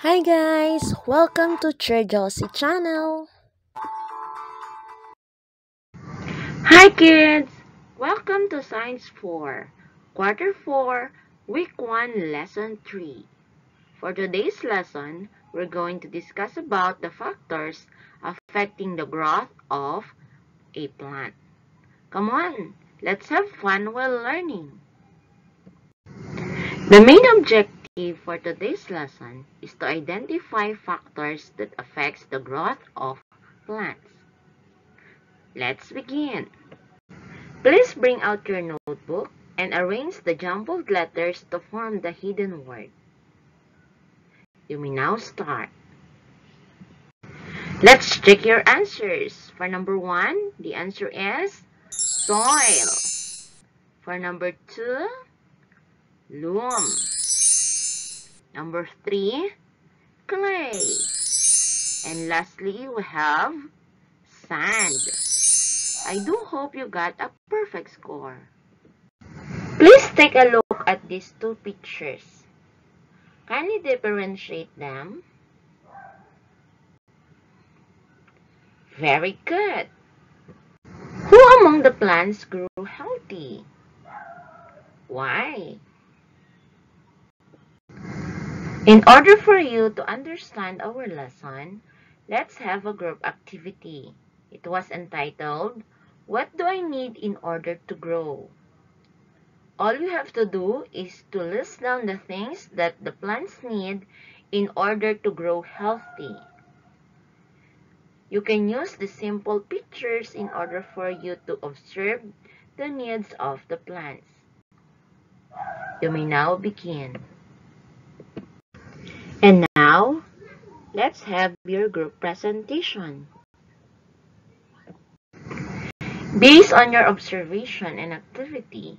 Hi guys, welcome to Josie channel. Hi kids! Welcome to Science 4, Quarter 4, Week 1, Lesson 3. For today's lesson, we're going to discuss about the factors affecting the growth of a plant. Come on, let's have fun while learning. The main objective for today's lesson is to identify factors that affects the growth of plants. Let's begin. Please bring out your notebook and arrange the jumbled letters to form the hidden word. You may now start. Let's check your answers. For number 1, the answer is soil. For number 2, loam. Number 3, clay. And lastly, we have sand. I do hope you got a perfect score. Please take a look at these two pictures. Kindly differentiate them. Very good. Who among the plants grew healthy? Why? In order for you to understand our lesson, let's have a group activity. It was entitled, What Do I Need in Order to Grow? All you have to do is to list down the things that the plants need in order to grow healthy. You can use the simple pictures in order for you to observe the needs of the plants. You may now begin. And now, let's have your group presentation. Based on your observation and activity,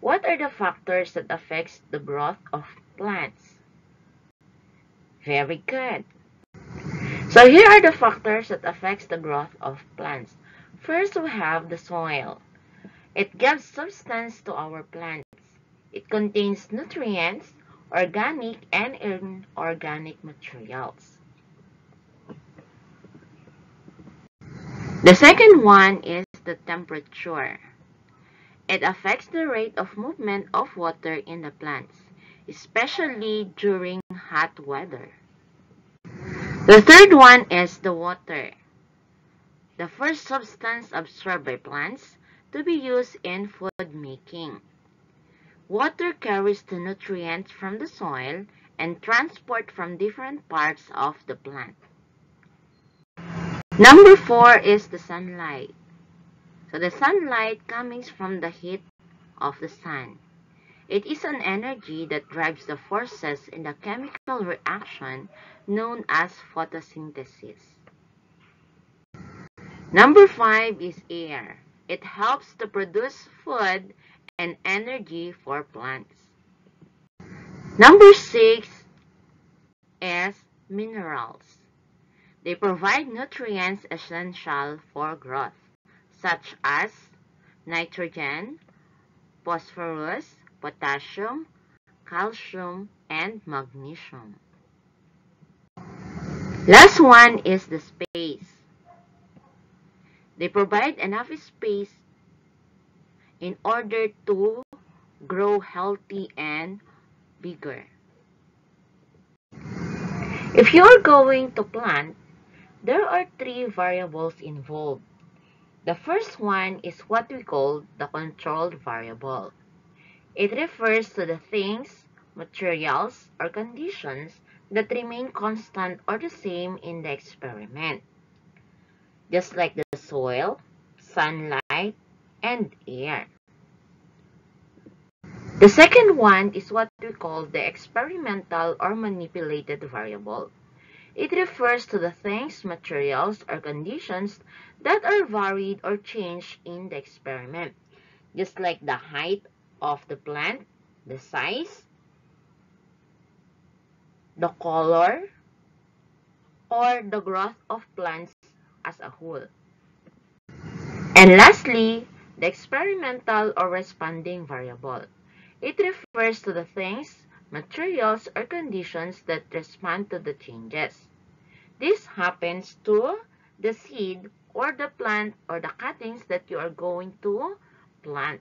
what are the factors that affects the growth of plants? Very good. So here are the factors that affects the growth of plants. First, we have the soil. It gives substance to our plants. It contains nutrients, organic and inorganic materials. The second one is the temperature. It affects the rate of movement of water in the plants, especially during hot weather. The third one is the water, the first substance absorbed by plants to be used in food making. Water carries the nutrients from the soil and transport from different parts of the plant. Number 4 is the sunlight. So the sunlight comes from the heat of the sun. It is an energy that drives the forces in the chemical reaction known as photosynthesis. Number 5 is air. It helps to produce food and energy for plants. Number 6 is minerals. They provide nutrients essential for growth, such as nitrogen, phosphorus, potassium, calcium, and magnesium. Last one is the space. They provide enough space in order to grow healthy and bigger. If you are going to plant, there are 3 variables involved. The first one is what we call the controlled variable. It refers to the things, materials, or conditions that remain constant or the same in the experiment, just like the soil, sunlight, and air. The second one is what we call the experimental or manipulated variable. It refers to the things, materials, or conditions that are varied or changed in the experiment, just like the height of the plant, the size, the color, or the growth of plants as a whole. And lastly, the experimental or responding variable. It refers to the things, materials, or conditions that respond to the changes. This happens to the seed or the plant or the cuttings that you are going to plant.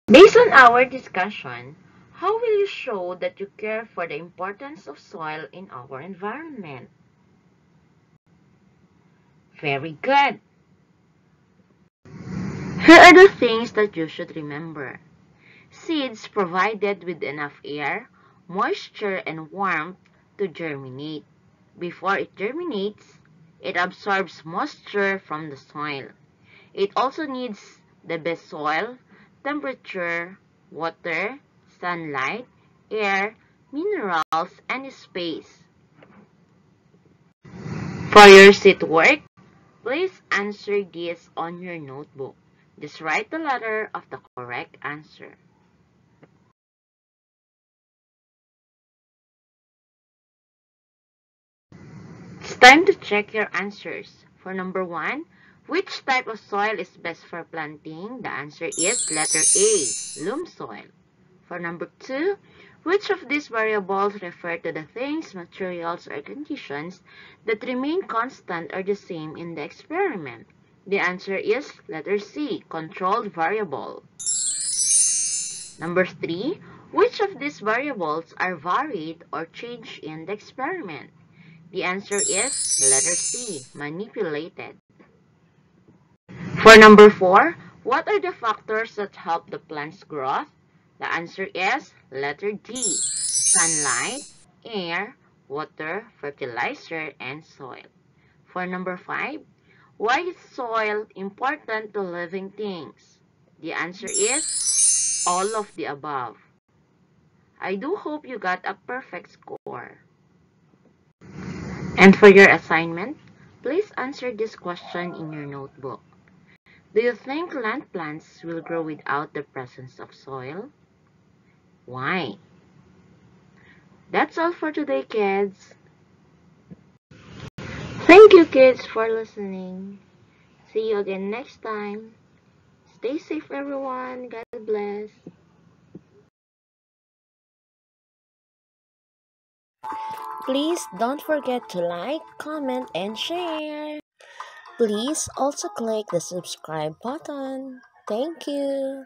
Based on our discussion, how will you show that you care for the importance of soil in our environment? Very good. Here are the things that you should remember. Seeds provided with enough air, moisture, and warmth to germinate. Before it germinates, it absorbs moisture from the soil. It also needs the best soil, temperature, water, sunlight, air, minerals, and space. For your seed work, please answer this on your notebook. Just write the letter of the correct answer. It's time to check your answers. For number 1, which type of soil is best for planting? The answer is letter A, loam soil. For number 2, which of these variables refer to the things, materials, or conditions that remain constant or the same in the experiment? The answer is letter C, controlled variable. Number 3, which of these variables are varied or changed in the experiment? The answer is letter C, manipulated. For number 4, what are the factors that help the plant's growth? The answer is letter D, sunlight, air, water, fertilizer, and soil. For number 5, why is soil important to living things? The answer is all of the above. I do hope you got a perfect score. And for your assignment, please answer this question in your notebook. Do you think land plants will grow without the presence of soil? Why? That's all for today, kids. Thank you, kids, for listening. See you again next time. Stay safe, everyone. God bless. Please don't forget to like, comment, and share. Please also click the subscribe button. Thank you.